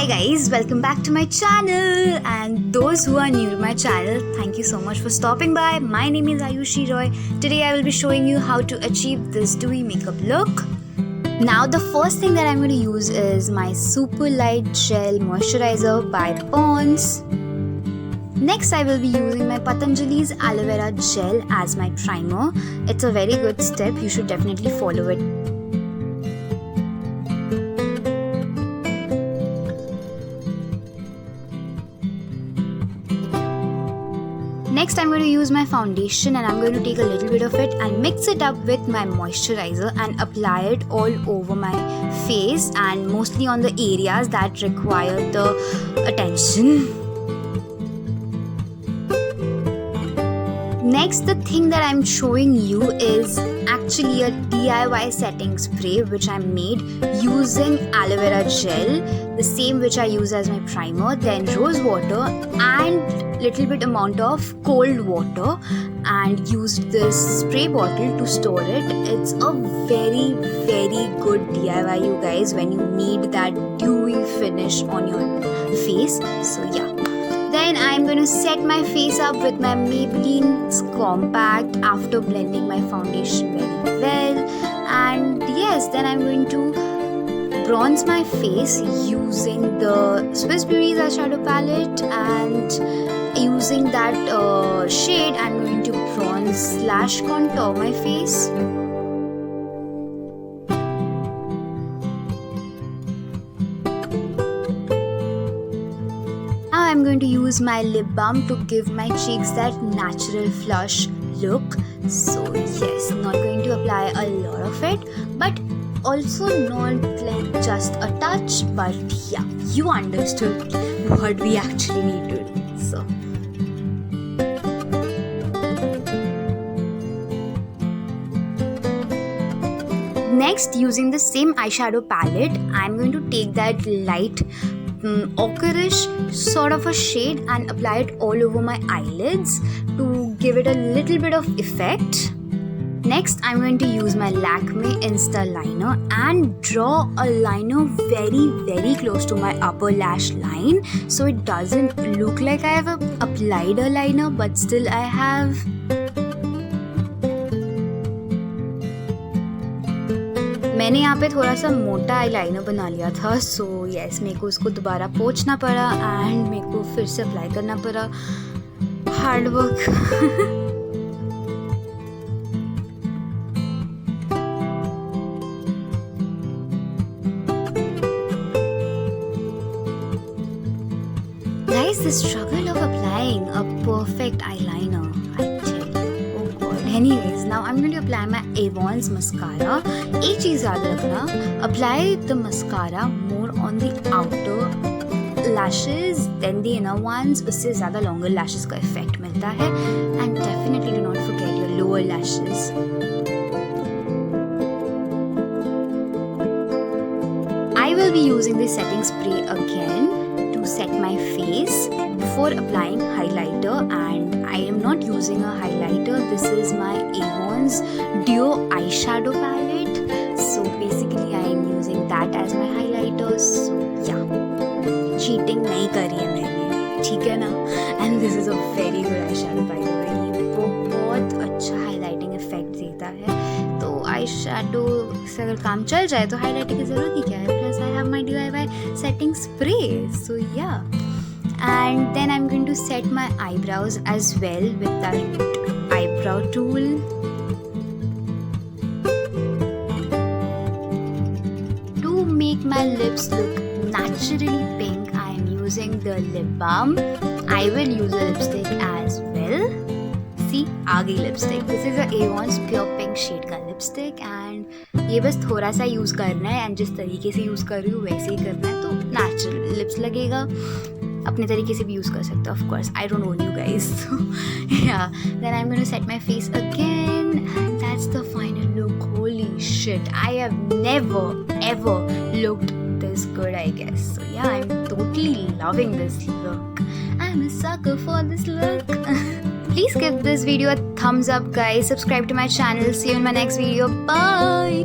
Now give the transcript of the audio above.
guys, welcome back to my channel, and those who are new to my channel, thank you so much for stopping by. My name is Ayushi Roy. Today I will be showing you how to achieve this dewy makeup look. Now the first thing that I'm going to use is my super light gel moisturizer by Pond's. Next I will be using my Patanjali's aloe vera gel as my primer. It's a very good step, you should definitely follow it. Next I'm going to use my foundation and I'm going to take a little bit of it and mix it up with my moisturizer and apply it all over my face and mostly on the areas that require the attention. Next, the thing that I'm showing you is actually a DIY setting spray which I made using aloe vera gel, the same which I use as my primer, then rose water and little bit amount of cold water, and used this spray bottle to store it. It's a very good DIY, you guys, when you need that dewy finish on your face. So yeah. Then I'm going to set my face up with my Maybelline's Compact after blending my foundation very well. And yes, then I'm going to bronze my face using the Swiss Beauty's eyeshadow palette, and using that shade I'm going to bronze / contour my face. I'm going to use my lip balm to give my cheeks that natural flush look. So yes, not going to apply a lot of it, but also not like just a touch, but yeah, you understood what we actually need to do. So next, using the same eyeshadow palette, I'm going to take that light ochreish sort of a shade and apply it all over my eyelids to give it a little bit of effect. Next, I'm going to use my Lakme Insta Liner and draw a liner very close to my upper lash line, so it doesn't look like I have applied a liner, but still I have. मैंने यहाँ पे थोड़ा सा मोटा eyeliner बना लिया था, so yes, मेरे को उसको दोबारा पोंछना पड़ा एंड मेरे को फिर से अप्लाई करना पड़ा. Hard work. Guys, the struggle of applying a perfect eyeliner, I tell you. Anyways, now I'm going to apply my Avon's mascara. एक चीज़ याद रखना, apply the mascara more on the outer lashes than the inner ones. उससे ज़्यादा longer lashes का effect मिलता है. And definitely do not forget your lower lashes. I will be using the setting spray again to set my face before applying highlighter, and I am not using a highlighter. This is my Avon's Duo eyeshadow palette, so basically I am using that as my highlighter. So yeah, cheating नहीं करी है मैंने, ठीक है ना? And this is a very good eyeshadow by the way. ये बहुत अच्छा highlighting effect देता है. तो eyeshadow से अगर काम चल जाए तो highlighting की ज़रूरत ही क्या है? Plus I have my DIY setting spray. So yeah. And then I'm going to set my eyebrows as well with that eyebrow tool. To make my lips look naturally pink, I am using the lip balm. I will use a lipstick as well. See, आ गई lipstick. This is a Avon's Pure Pink shade का lipstick, and ये बस थोड़ा सा use करना है, and जिस तरीके से यूज़ कर रही हूँ वैसे ही करना है, तो natural lips लगेगा. अपने तरीके से भी यूज़ कर सकते हो, of course. I don't own you guys. So yeah, then I'm going to set my face again, and that's the final look. Holy shit, I have never ever looked this good, I guess. So yeah, I'm totally loving this look. I'm a sucker for this look. Please give this video a thumbs up, guys. Subscribe to my channel. See you in my next video. Bye.